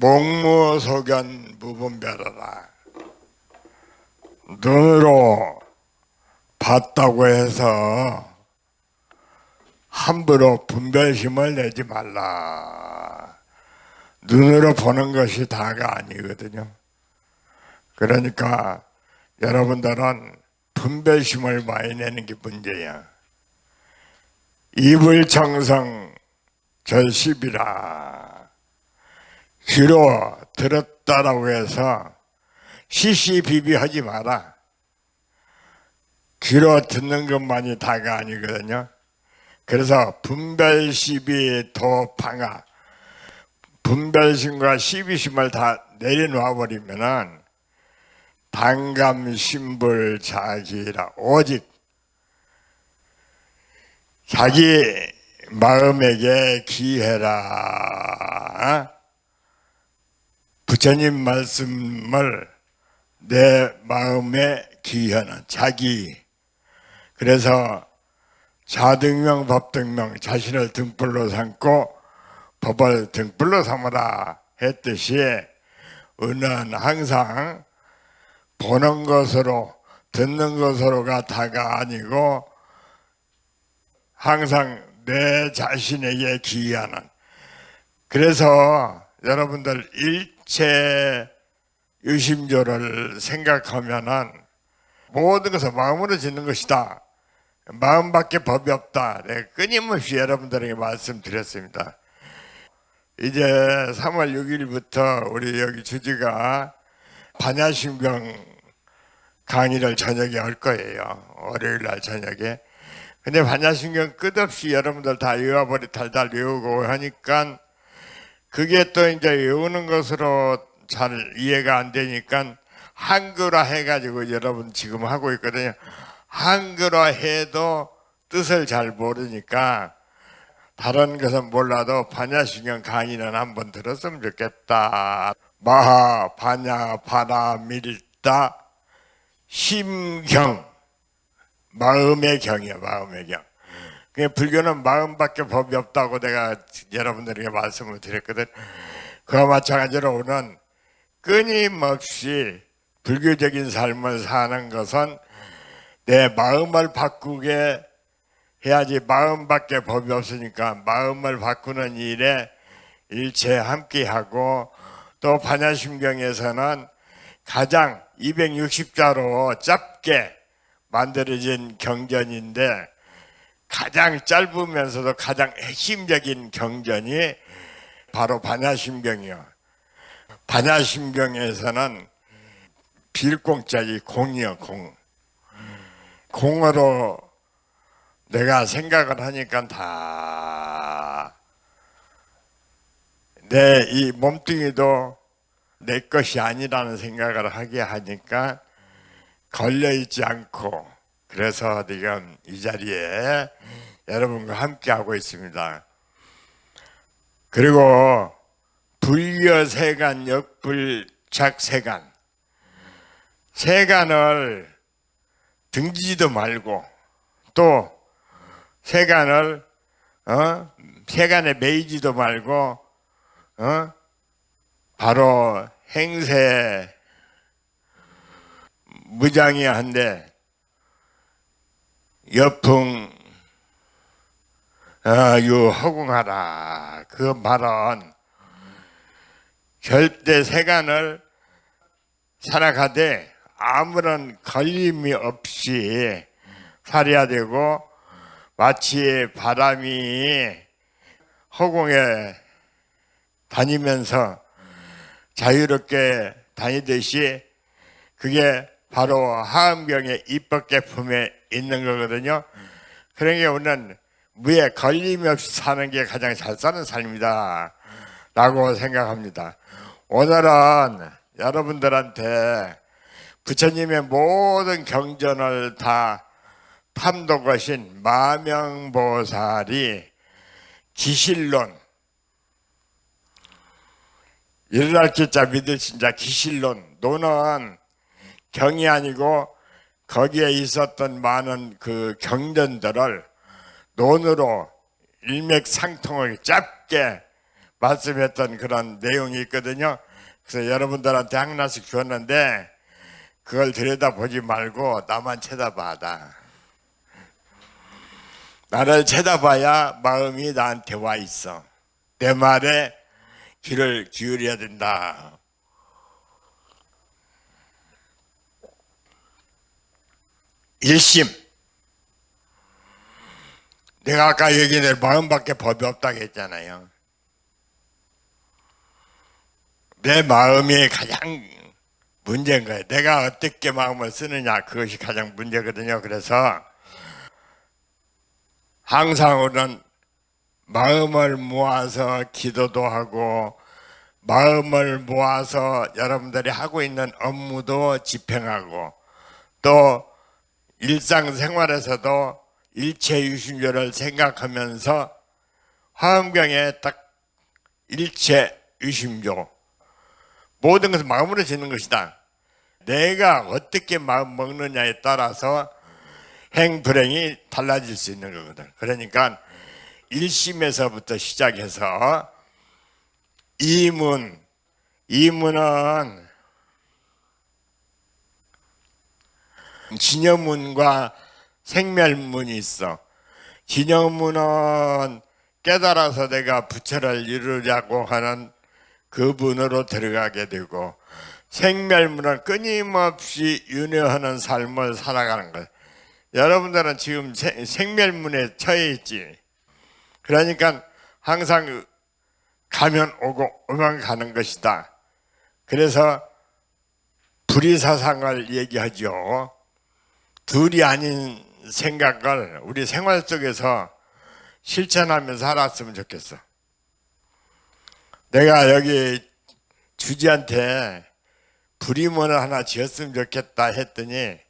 목무소견 무분별하라. 눈으로 봤다고 해서 함부로 분별심을 내지 말라. 눈으로 보는 것이 다가 아니거든요. 그러니까 여러분들은 분별심을 많이 내는 게 문제야. 이불청성 절십이라. 귀로 들었다라고 해서 시시비비하지 마라. 귀로 듣는 것만이 다가 아니거든요. 그래서 분별심이 더 방아, 분별심과 시비심을 다 내려놓아 버리면은 당감심불자기라. 오직 자기 마음에게 기해라. 부처님 말씀을 내 마음에 기하는 자기. 그래서 자등명 법등명, 자신을 등불로 삼고 법을 등불로 삼으라 했듯이 은은 항상 보는 것으로 듣는 것으로가 다가 아니고 항상 내 자신에게 기하는. 그래서 여러분들 일체 유심조를 생각하면은 모든 것을 마음으로 짓는 것이다. 마음밖에 법이 없다. 내가 끊임없이 여러분들에게 말씀드렸습니다. 이제 3월 6일부터 우리 여기 주지가 반야심경 강의를 저녁에 할 거예요. 월요일 날 저녁에. 근데 반야심경 끝없이 여러분들 다 외워버리 달달 외우고 하니까 그게 또 이제 외우는 것으로 잘 이해가 안 되니까 한글화 해가지고 여러분 지금 하고 있거든요. 한글화 해도 뜻을 잘 모르니까 다른 것은 몰라도 반야심경 강의는 한번 들었으면 좋겠다. 마하 반야 바나 밀다 심경, 마음의 경이야. 마음의 경. 불교는 마음밖에 법이 없다고 내가 여러분들에게 말씀을 드렸거든. 그와 마찬가지로 오늘 끊임없이 불교적인 삶을 사는 것은 내 마음을 바꾸게 해야지. 마음밖에 법이 없으니까 마음을 바꾸는 일에 일체 함께하고, 또 반야심경에서는 가장 260자로 짧게 만들어진 경전인데 가장 짧으면서도 가장 핵심적인 경전이 바로 반야심경이요. 반야심경에서는 빌공짜리 공이요. 공으로 내가 생각을 하니까 다 내 이 몸뚱이도 내 것이 아니라는 생각을 하게 하니까 걸려있지 않고, 그래서 지금 이 자리에 여러분과 함께 하고 있습니다. 그리고 불여세간 역불착세간, 세간을 등지지도 말고 또 세간을 세간에 매이지도 말고 바로 행세 무장이한데 여풍 유허공하라. 그 말은 절대 세간을 살아가되 아무런 걸림이 없이 살아야 되고, 마치 바람이 허공에 다니면서 자유롭게 다니듯이 그게 바로 하음경의 입법계품에 있는 거거든요. 그러니까 우리는 무에 걸림이 없이 사는 게 가장 잘 사는 삶이다 라고 생각합니다. 오늘은 여러분들한테 부처님의 모든 경전을 다 탐독하신 마명보살이 기실론, 일어날 기자 믿을 진자 기실론, 노는 경이 아니고 거기에 있었던 많은 그 경전들을 논으로 일맥상통하게 짧게 말씀했던 그런 내용이 있거든요. 그래서 여러분들한테 하나씩 주었는데 그걸 들여다보지 말고 나만 쳐다봐다. 나를 쳐다봐야 마음이 나한테 와 있어. 내 말에 귀를 기울여야 된다. 일심. 내가 아까 얘기한 마음밖에 법이 없다고 했잖아요. 내 마음이 가장 문제인 거예요. 내가 어떻게 마음을 쓰느냐, 그것이 가장 문제거든요. 그래서 항상 우리는 마음을 모아서 기도도 하고 마음을 모아서 여러분들이 하고 있는 업무도 집행하고 또 일상생활에서도 일체유심조를 생각하면서 화엄경에 딱 일체유심조 모든 것은 마음으로 짓는 것이다. 내가 어떻게 마음 먹느냐에 따라서 행불행이 달라질 수 있는 거거든. 그러니까 일심에서부터 시작해서 이문은 진여문과 생멸문이 있어. 진여문은 깨달아서 내가 부처를 이루려고 하는 그 문으로 들어가게 되고 생멸문은 끊임없이 윤회하는 삶을 살아가는 것. 여러분들은 지금 생멸문에 처해 있지. 그러니까 항상 가면 오고 오면 가는 것이다. 그래서 불의사상을 얘기하죠. 둘이 아닌 생각을 우리 생활 속에서 실천하면서 살았으면 좋겠어. 내가 여기 주지한테 불의문을 하나 지었으면 좋겠다 했더니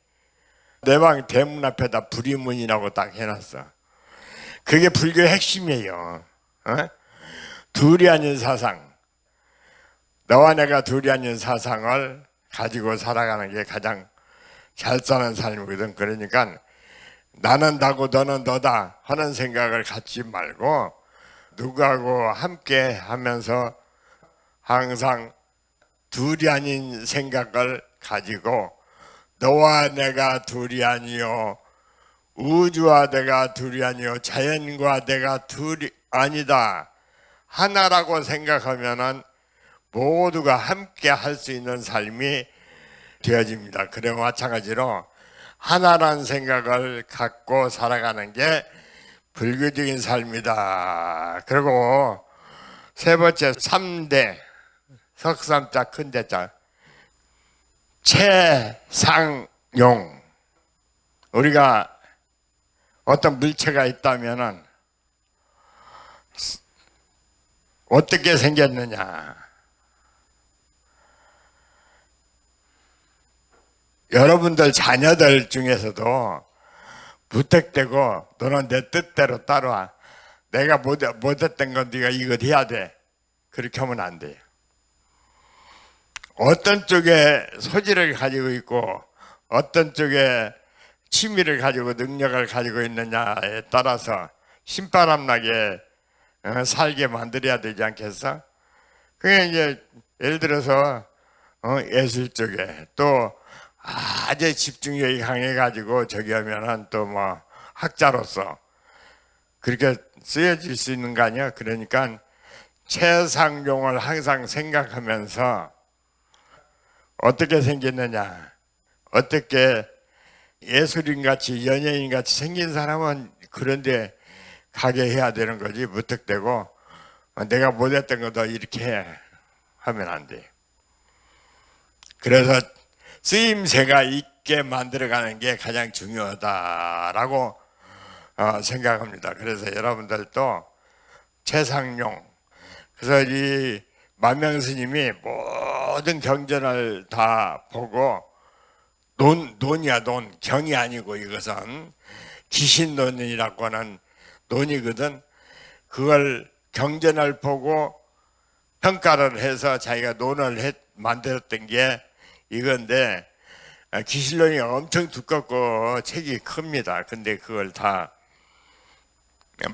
내 방 대문 앞에다 불의문이라고 딱 해놨어. 그게 불교의 핵심이에요. 어? 둘이 아닌 사상, 너와 내가 둘이 아닌 사상을 가지고 살아가는 게 가장 잘 사는 삶이거든. 그러니까 나는 나고 너는 너다 하는 생각을 갖지 말고 누구하고 함께 하면서 항상 둘이 아닌 생각을 가지고 너와 내가 둘이 아니요 우주와 내가 둘이 아니요 자연과 내가 둘이 아니다 하나라고 생각하면은 모두가 함께 할 수 있는 삶이 되어집니다. 그래 마찬가지로 하나라는 생각을 갖고 살아가는 게 불교적인 삶이다. 그리고 세 번째 3대 석삼자 큰 대자 채상용. 우리가 어떤 물체가 있다면은 어떻게 생겼느냐. 여러분들 자녀들 중에서도 부탁되고 너는 내 뜻대로 따라와. 내가 못했던 건 네가 이거 해야 돼. 그렇게 하면 안 돼요. 어떤 쪽에 소질을 가지고 있고 어떤 쪽에 취미를 가지고 능력을 가지고 있느냐에 따라서 신바람나게 살게 만들어야 되지 않겠어? 그게 이제 예를 들어서 예술 쪽에 또 아주 집중력이 강해가지고 저기 하면은 또 뭐 학자로서 그렇게 쓰여질 수 있는 거 아니야? 그러니까 최상용을 항상 생각하면서 어떻게 생겼느냐, 어떻게 예술인같이 연예인같이 생긴 사람은 그런데 가게 해야 되는 거지. 무턱대고 내가 못했던 거도 이렇게 하면 안 돼. 그래서 쓰임새가 있게 만들어가는 게 가장 중요하다라고 생각합니다. 그래서 여러분들도 최상용, 그래서 이 만명스님이 모든 경전을 다 보고 논이야, 논. 경이 아니고 이것은 기신론이라고 하는 논이거든. 그걸 경전을 보고 평가를 해서 자기가 논을 만들었던 게 이건데 기신론이 엄청 두껍고 책이 큽니다. 근데 그걸 다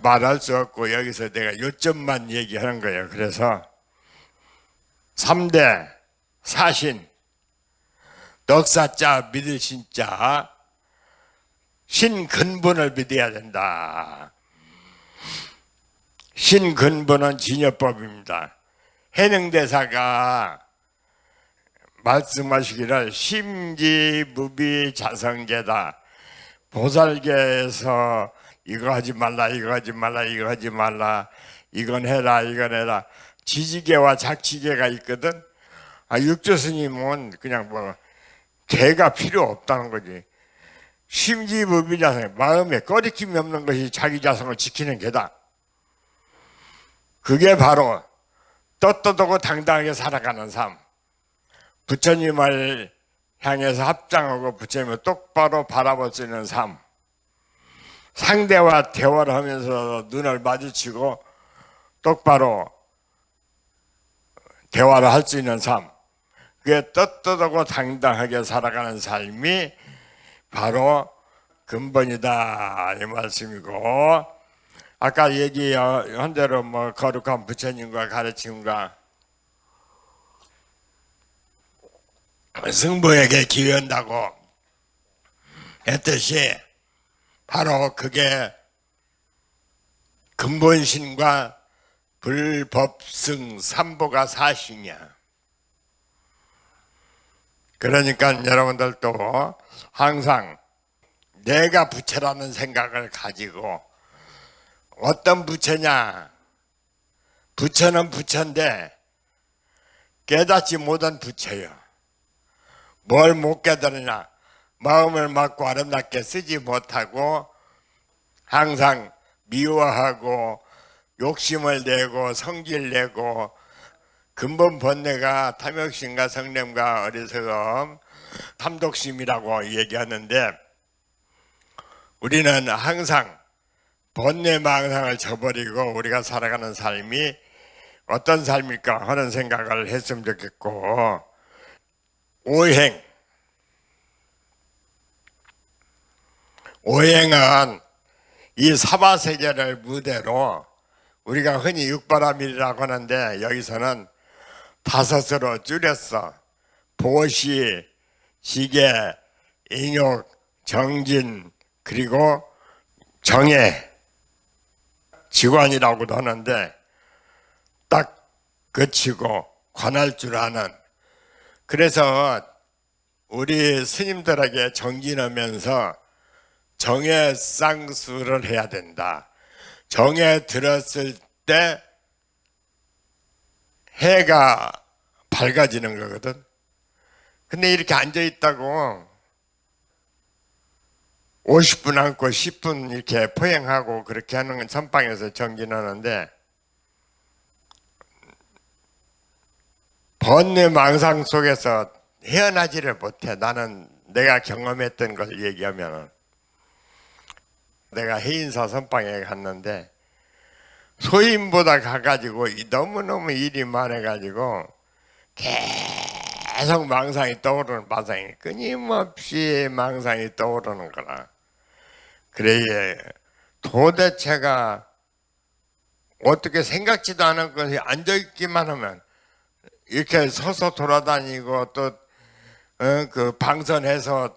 말할 수 없고 여기서 내가 요점만 얘기하는 거예요. 그래서 3대 사신, 넉사자 믿을 신자, 신근본을 믿어야 된다. 신근본은 진여법입니다. 해능대사가 말씀하시기를 심지무비자성계다. 보살계에서 이거 하지 말라, 이거 하지 말라, 이거 하지 말라, 이건 해라, 이건 해라. 지지계와 작지계가 있거든. 육조 스님은 그냥 뭐 계가 필요 없다는 거지. 심지무비자성, 마음에 꺼리낌이 없는 것이 자기 자성을 지키는 계다. 그게 바로 떳떳하고 당당하게 살아가는 삶. 부처님을 향해서 합장하고 부처님을 똑바로 바라볼 수 있는 삶. 상대와 대화를 하면서 눈을 마주치고 똑바로 대화를 할 수 있는 삶. 그게 떳떳하고 당당하게 살아가는 삶이 바로 근본이다 이 말씀이고, 아까 얘기한 대로 뭐 거룩한 부처님과 가르침과 승부에게 기원다고 했듯이 바로 그게 근본신과 불법승 삼보가 사신이야. 그러니까 여러분들도 항상 내가 부처라는 생각을 가지고, 어떤 부처냐? 부처는 부처인데 깨닫지 못한 부처요. 뭘 못 깨달으냐? 마음을 막고 아름답게 쓰지 못하고 항상 미워하고 욕심을 내고 성질 내고, 근본 본뇌가 탐욕심과 성냄과 어리석음, 탐독심이라고 얘기하는데, 우리는 항상 본뇌 망상을 저버리고 우리가 살아가는 삶이 어떤 삶일까 하는 생각을 했으면 좋겠고, 오행은 이 사바세계를 무대로 우리가 흔히 육바라밀이라고 하는데, 여기서는 다섯으로 줄였어. 보시, 시계, 인욕, 정진, 그리고 정해, 직관이라고도 하는데 딱 그치고 관할 줄 아는. 그래서 우리 스님들에게 정진하면서 정해 쌍수를 해야 된다. 정해 들었을 때 해가 밝아지는 거거든. 근데 이렇게 앉아 있다고 50분 앉고 10분 이렇게 포행하고 그렇게 하는 건 선방에서 정진하는데, 번뇌 망상 속에서 헤어나지를 못해. 나는 내가 경험했던 걸 얘기하면, 내가 해인사 선방에 갔는데 소인보다 가가지고 너무너무 일이 많아가지고 계속 망상이 떠오르는, 망상이 끊임없이 망상이 떠오르는 거라. 그래, 도대체가 어떻게 생각지도 않은 것이 앉아있기만 하면 이렇게 서서 돌아다니고 또 그 방선해서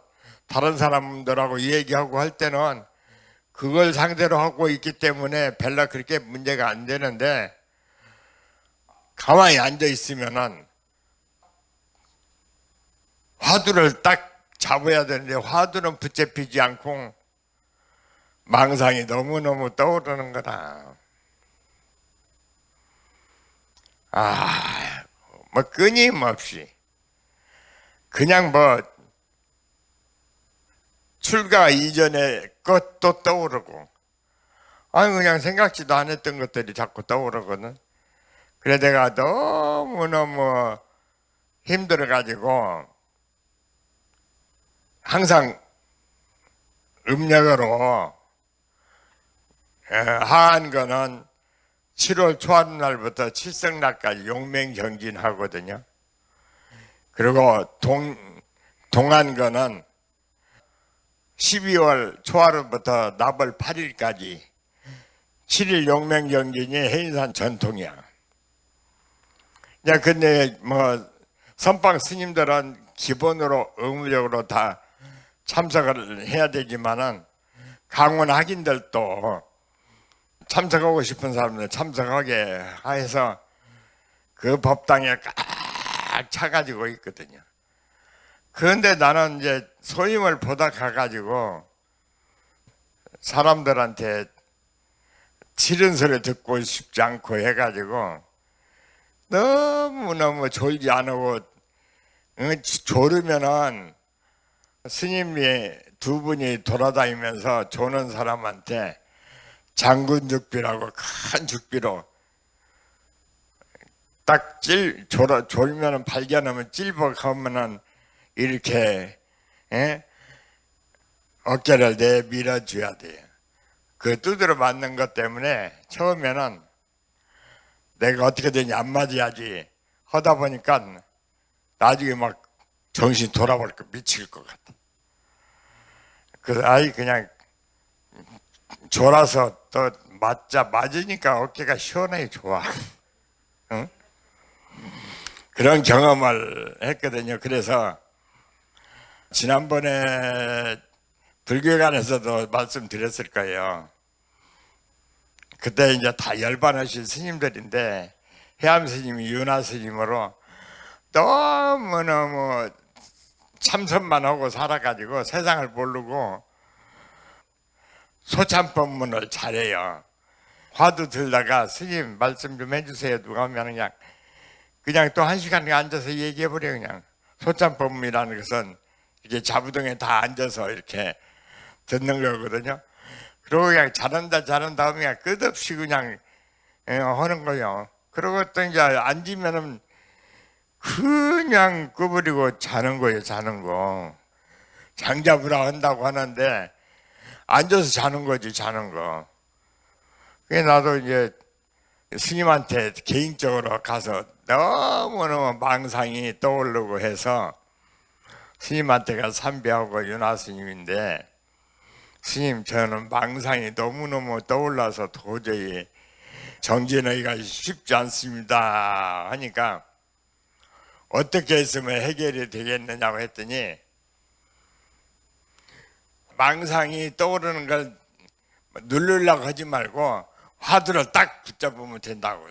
다른 사람들하고 얘기하고 할 때는 그걸 상대로 하고 있기 때문에 별로 그렇게 문제가 안 되는데, 가만히 앉아 있으면은 화두를 딱 잡아야 되는데 화두는 붙잡히지 않고 망상이 너무너무 떠오르는 거다. 뭐 끊임없이 그냥 뭐 출가 이전에 것도 떠오르고, 그냥 생각지도 않았던 것들이 자꾸 떠오르거든. 그래 내가 너무너무 힘들어가지고 항상 음력으로 하한 거는 7월 초하루날부터 칠성날까지 용맹정진하거든요. 그리고 동한 거는 12월 초하루부터 나벌 8일까지 7일 용맹정진이 해인산 전통이야. 야, 근데 뭐 선방 스님들은 기본으로 의무적으로 다 참석을 해야 되지만은 강원 학인들도 참석하고 싶은 사람들 참석하게 해서 그 법당에 꽉 차가지고 있거든요. 그런데 나는 이제 소임을 보다 가가지고 사람들한테 싫은 소리 듣고 싶지 않고 해가지고 너무너무 졸지 않고 졸으면은 스님이 두 분이 돌아다니면서 조는 사람한테 장군 죽비라고 큰 죽비로 딱 졸면은 발견하면 찔벅하면은 이렇게 어깨를 내밀어줘야 돼요. 그 두드려 맞는 것 때문에 처음에는 내가 어떻게든지 안 맞아야지 하다 보니까 나중에 막 정신 돌아버릴 거 미칠 것 같아. 그 아이 그냥 졸아서 또 맞으니까 어깨가 시원하게 좋아. 응? 그런 경험을 했거든요. 그래서 지난번에 불교관에서도 말씀드렸을 거예요. 그때 이제 다 열반하신 스님들인데 해암 스님이 윤화 스님으로 너무너무 참선만 하고 살아가지고 세상을 모르고 소참법문을 잘해요. 화두 들다가 스님 말씀 좀 해주세요. 누가 하면 그냥 또 1시간 앉아서 얘기해버려. 그냥 소참법문이라는 것은 이렇게 자부동에 다 앉아서 이렇게 듣는 거거든요. 그리고 그냥 잘한다 하면 끝없이 그냥 하는 거예요. 그러고 또 이제 앉으면은 그냥 구부리고 자는 거예요. 자는 거 장자부라 한다고 하는데 앉아서 자는 거지. 자는 거. 그게 나도 이제 스님한테 개인적으로 가서 너무너무 망상이 떠오르고 해서 스님한테가 삼배하고 윤화 스님인데 스님 저는 망상이 너무너무 떠올라서 도저히 정진하기가 쉽지 않습니다 하니까 어떻게 했으면 해결이 되겠느냐고 했더니 망상이 떠오르는 걸 누르려고 하지 말고 화두를 딱 붙잡으면 된다고.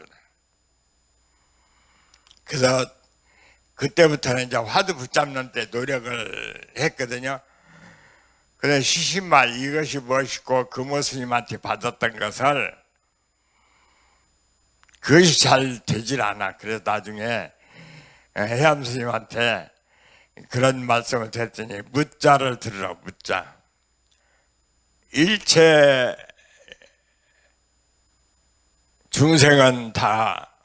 그래서 그때부터는 이제 화두 붙잡는 데 노력을 했거든요. 그래서 시신말 이것이 무엇이고 금호 스님한테 받았던 것을 그것이 잘 되질 않아. 그래서 나중에 해암 스님한테 그런 말씀을 드렸더니 묻자를 들으라. 묻자. 일체 중생은 다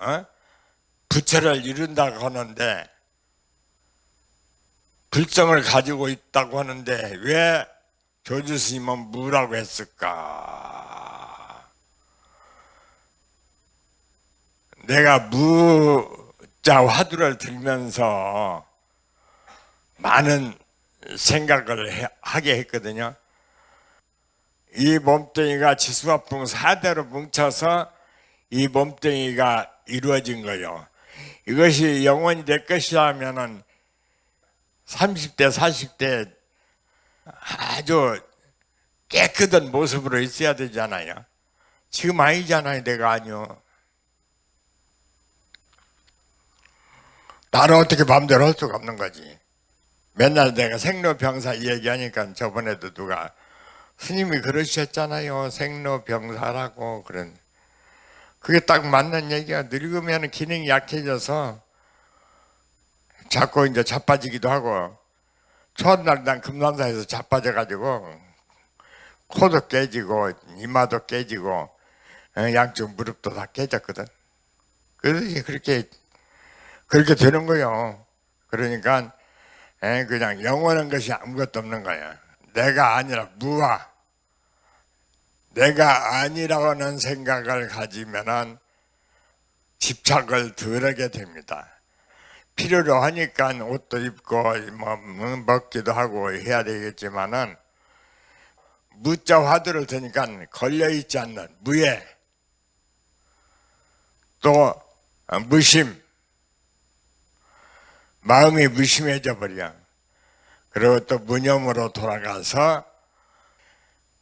부처를 이룬다고 하는데 불성을 가지고 있다고 하는데 왜 조주 스님은 무라고 했을까? 내가 무자 화두를 들면서 많은 생각을 하게 했거든요. 이 몸뚱이가 지수화풍 4대로 뭉쳐서 이 몸뚱이가 이루어진 거예요. 이것이 영원히 내 것이라면은 30대 40대 아주 깨끗한 모습으로 있어야 되잖아요. 지금 아니잖아요. 내가 아니요. 나는 어떻게 마음대로 할 수가 없는 거지. 맨날 내가 생로병사 얘기하니까 저번에도 누가 스님이 그러셨잖아요. 생로병사라고. 그런 그게 딱 맞는 얘기야. 늙으면 기능이 약해져서 자꾸 이제 자빠지기도 하고 첫날 난 금산사에서 자빠져가지고 코도 깨지고 이마도 깨지고 양쪽 무릎도 다 깨졌거든. 그래서 그렇게 되는 거예요. 그러니까 그냥 영원한 것이 아무것도 없는 거야. 내가 아니라 무아. 내가 아니라고는 생각을 가지면은 집착을 덜 하게 됩니다. 필요로 하니까 옷도 입고 뭐 먹기도 하고 해야 되겠지만은 무자 화두를 드니까 걸려있지 않는 무에 또 무심, 마음이 무심해져 버려. 그리고 또 무념으로 돌아가서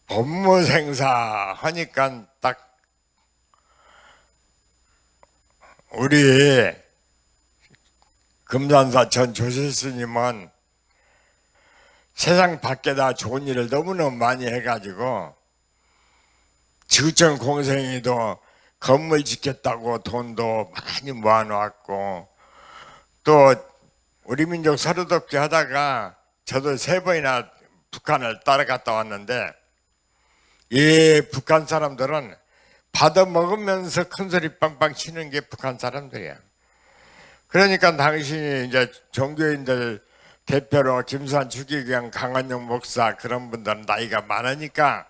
법무생사 하니까 딱 우리 금산사 전 조실스님은 세상 밖에다 좋은 일을 너무너무 많이 해가지고 지구촌 공생이도 건물 짓겠다고 돈도 많이 모아놓았고, 또 우리 민족 서류독기 하다가 저도 3번이나 북한을 따라갔다 왔는데, 이 북한 사람들은 받아먹으면서 큰소리 빵빵 치는 게 북한 사람들이야. 그러니까 당신이 이제 종교인들 대표로 김수환 주기경, 강한용 목사 그런 분들은 나이가 많으니까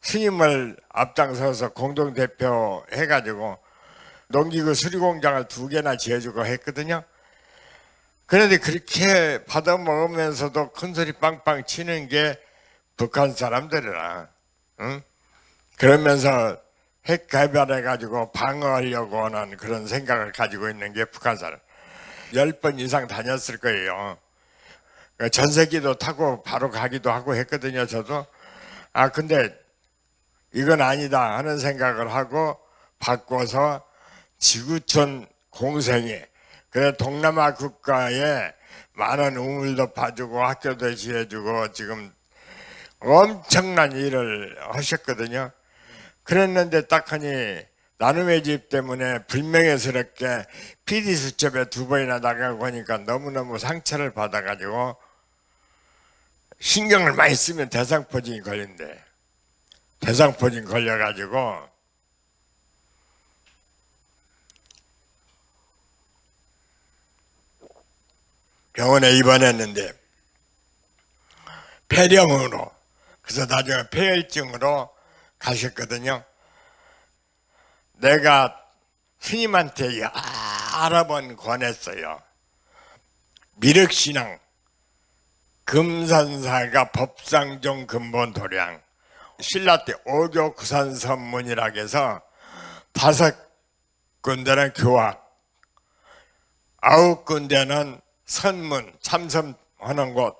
스님을 앞장서서 공동대표 해가지고 농기구 수리공장을 2개나 지어주고 했거든요. 그런데 그렇게 받아먹으면서도 큰소리 빵빵 치는 게 북한 사람들이라, 응? 그러면서 핵 개발해가지고 방어하려고 하는 그런 생각을 가지고 있는 게 북한 사람. 10번 이상 다녔을 거예요. 전세기도 타고 바로 가기도 하고 했거든요, 저도. 근데 이건 아니다 하는 생각을 하고 바꿔서 지구촌 공생이, 그래 동남아 국가에 많은 우물도 파주고 학교도 지어주고 지금 엄청난 일을 하셨거든요. 그랬는데 딱 하니 나눔의 집 때문에 불명예스럽게 PD수첩에 2번이나 나가고 하니까 너무너무 상처를 받아가지고 신경을 많이 쓰면 대상포진이 걸린대. 대상포진 걸려가지고 병원에 입원했는데 폐렴으로, 그래서 나중에 폐혈증으로 가셨거든요. 내가 스님한테 여러 번 권했어요. 미륵신앙, 금산사가 법상종 근본도량, 신라 때 오교 구산선문이라고 해서 5군데는 교학, 9군데는 선문, 참선하는 곳,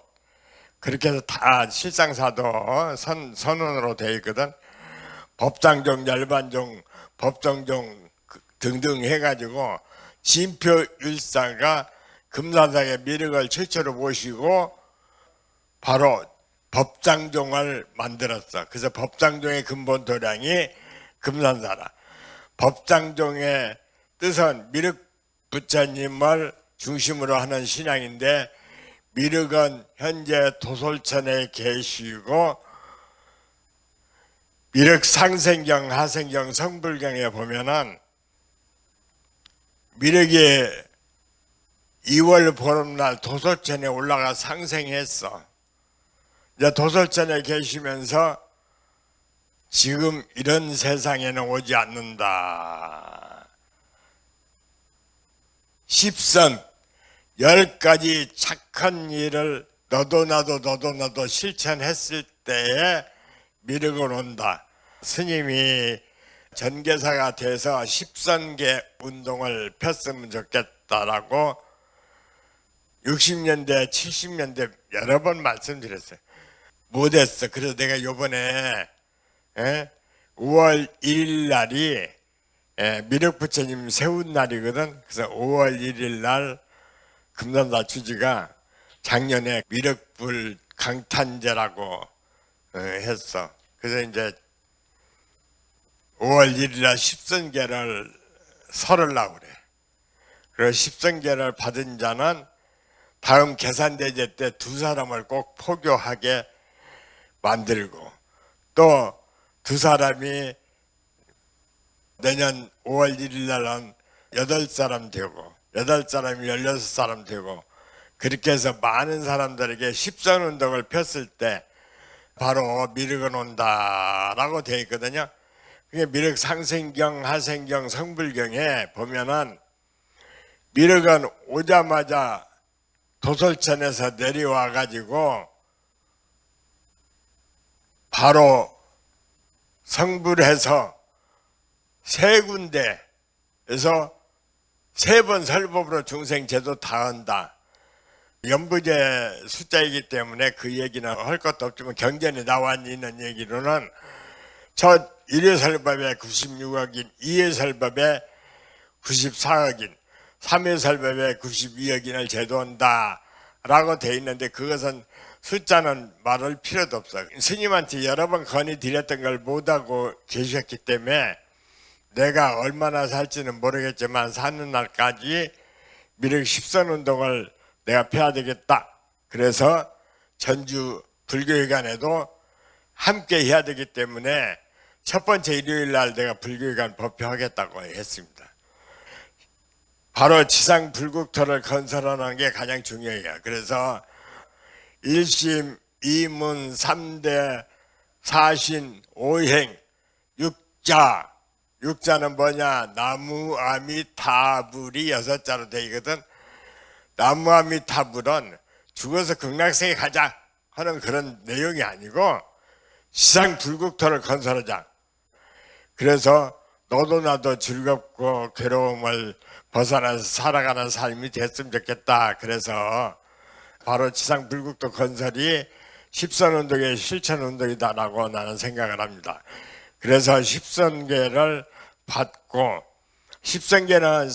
그렇게 해서 다 실상사도 선언으로 되어 있거든. 법상종, 열반종, 법정종 등등 해가지고 진표율사가 금산사의 미륵을 최초로 모시고 바로 법상종을 만들었어. 그래서 법상종의 근본 도량이 금산사라. 법상종의 뜻은 미륵 부처님을 중심으로 하는 신앙인데, 미륵은 현재 도솔천에 계시고 미륵 상생경, 하생경, 성불경에 보면은 미륵이 2월 보름날 도솔천에 올라가 상생했어. 이제 도솔천에 계시면서 지금 이런 세상에는 오지 않는다. 10선 10가지 착한 일을 너도 나도 실천했을 때에 미륵을 온다. 스님이 전계사가 돼서 10선계 운동을 폈으면 좋겠다라고 60년대 70년대 여러 번 말씀드렸어요. 못했어. 그래서 내가 요번에 5월 1일 날이 미륵부처님 세운 날이거든. 그래서 5월 1일 날 금산사 주지가 작년에 미륵불 강탄제라고 했어. 그래서 이제 5월 1일 날 10선계를 설으려고 그래. 그래서 10선계를 받은 자는 다음 계산대제 때 2사람을 꼭 포교하게 만들고, 또 2사람이 내년 5월 1일 날은 8사람 되고 8사람이 16사람 되고, 그렇게 해서 많은 사람들에게 10선 운동을 폈을 때 바로 미륵은 온다라고 되어 있거든요. 그게 미륵 상생경, 하생경, 성불경에 보면은 미륵은 오자마자 도솔천에서 내려와 가지고 바로 성불해서 3군데 그래서 3번 설법으로 중생 제도 다 한다. 연부제 숫자이기 때문에 그 얘기는 할 것도 없지만 경전에 나와 있는 얘기로는 첫 1회 설법에 96억인, 2회 설법에 94억인, 3회 설법에 92억인을 제도한다 라고 돼 있는데, 그것은 숫자는 말할 필요도 없어. 스님한테 여러 번 건의드렸던 걸 못하고 계셨기 때문에 내가 얼마나 살지는 모르겠지만 사는 날까지 미륵 10선 운동을 내가 펴야 되겠다. 그래서 전주 불교회관에도 함께 해야 되기 때문에 첫 번째 일요일 날 내가 불교회관 법회하겠다고 했습니다. 바로 지상 불국토를 건설하는 게 가장 중요해요. 그래서 1심, 2문, 3대, 4신, 5행, 6자. 6자는 뭐냐? 나무, 아미, 타불이 6자로 되어 있거든. 나무, 아미, 타불은 죽어서 극락세계 가자 하는 그런 내용이 아니고 지상 불국토를 건설하자. 그래서 너도 나도 즐겁고 괴로움을 벗어나서 살아가는 삶이 됐으면 좋겠다. 그래서 바로 지상 불국토 건설이 십선운동의 실천운동이다라고 나는 생각을 합니다. 그래서 십선계를 받고, 십선계는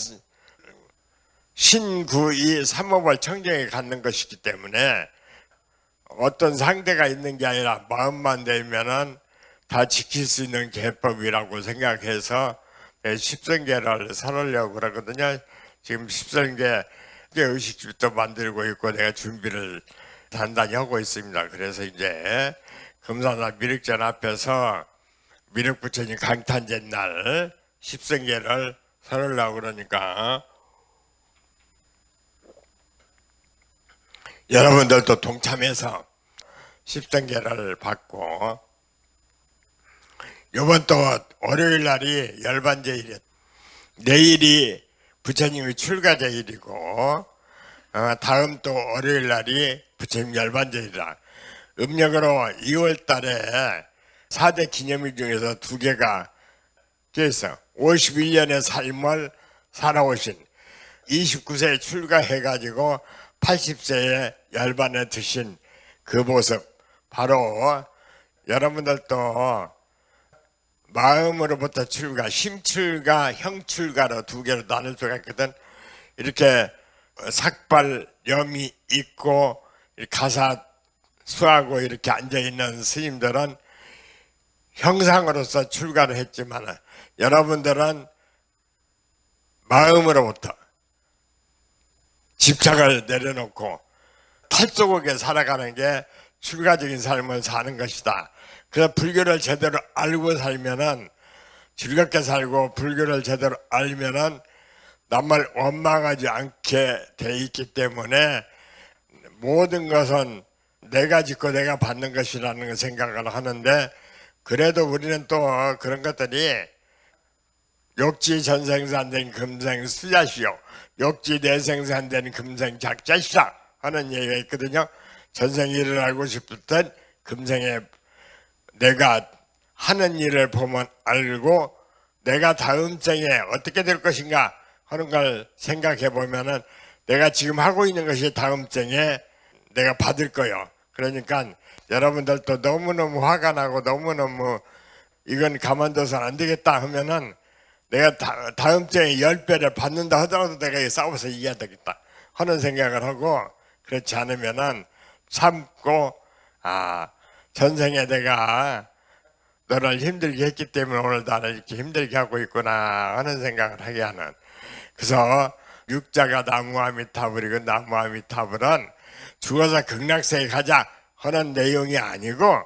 신구이 삼업을 청정에 갖는 것이기 때문에 어떤 상대가 있는 게 아니라 마음만 되면은 다 지킬 수 있는 계법이라고 생각해서 십선계를 설하려고 그러거든요. 지금 십선계 의식집도 만들고 있고 내가 준비를 단단히 하고 있습니다. 그래서 이제 금산나 미륵전 앞에서 미륵부처님 강탄제 날 십선계를 설하려고 그러니까 여러분들도 동참해서 십선계를 받고, 이번 또 월요일 날이 열반제일이에요. 내일이 부처님의 출가제일이고 다음 또 월요일 날이 부처님 열반제일이라, 음력으로 2월 달에 4대 기념일 중에서 2개가 있어. 51년의 삶을 살아오신 29세에 출가해가지고 80세에 열반에 드신 그 모습, 바로 여러분들도 마음으로부터 출가, 심출가, 형출가로 2개로 나눌 수가 있거든. 이렇게 삭발염이 있고 가사 수하고 이렇게 앉아있는 스님들은 형상으로서 출가를 했지만, 여러분들은 마음으로부터 집착을 내려놓고 탈속하게 살아가는 게 출가적인 삶을 사는 것이다. 그래서 불교를 제대로 알고 살면은 즐겁게 살고, 불교를 제대로 알면은 남을 원망하지 않게 돼 있기 때문에 모든 것은 내가 짓고 내가 받는 것이라는 생각을 하는데, 그래도 우리는 또 그런 것들이 욕지 전생산된 금생 수자시요, 욕지 내생산된 금생 작자시라 하는 얘기가 있거든요. 전생 일을 알고 싶을 땐 금생에 내가 하는 일을 보면 알고, 내가 다음 생에 어떻게 될 것인가 하는 걸 생각해 보면은 내가 지금 하고 있는 것이 다음 생에 내가 받을 거예요. 그러니까 여러분들도 너무너무 화가 나고 너무너무 이건 가만둬서는 안 되겠다 하면은 내가 다음 생에 10배를 받는다 하더라도 내가 싸워서 이겨야 되겠다 하는 생각을 하고, 그렇지 않으면은 참고, 전생에 내가 너를 힘들게 했기 때문에 오늘 나를 이렇게 힘들게 하고 있구나 하는 생각을 하게 하는. 그래서 육자가 나무아미타불이고, 나무아미타불은 죽어서 극락세에 가자 하는 내용이 아니고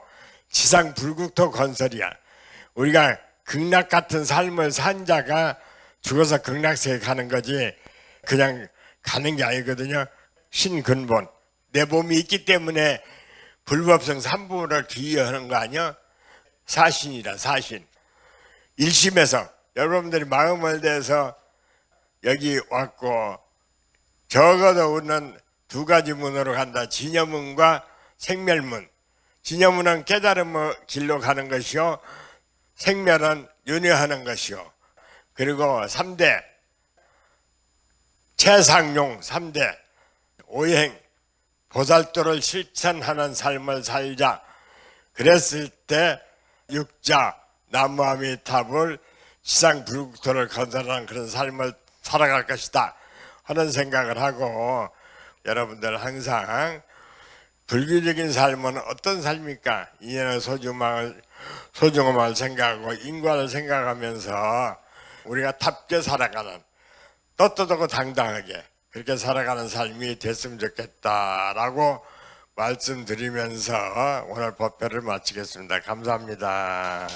지상 불국토 건설이야. 우리가 극락 같은 삶을 산 자가 죽어서 극락세에 가는 거지 그냥 가는 게 아니거든요. 신근본, 내 몸이 있기 때문에 불법성 3부를 기여하는 거 아니야? 사신이라, 사신. 1심에서 여러분들이 마음을 대해서 여기 왔고, 적어도 우리는 2가지 문으로 간다. 진여문과 생멸문. 진여문은 깨달음의 길로 가는 것이요, 생멸은 윤회하는 것이요. 그리고 3대 최상용 3대 오행 보살도를 실천하는 삶을 살자. 그랬을 때 육자 나무아미탑을 지상불국토를 건설하는 그런 삶을 살아갈 것이다 하는 생각을 하고, 여러분들 항상 불교적인 삶은 어떤 삶입니까? 인연의 소중함을 생각하고 인과를 생각하면서 우리가 답게 살아가는, 떳떳하고 당당하게 그렇게 살아가는 삶이 됐으면 좋겠다라고 말씀드리면서 오늘 법회를 마치겠습니다. 감사합니다.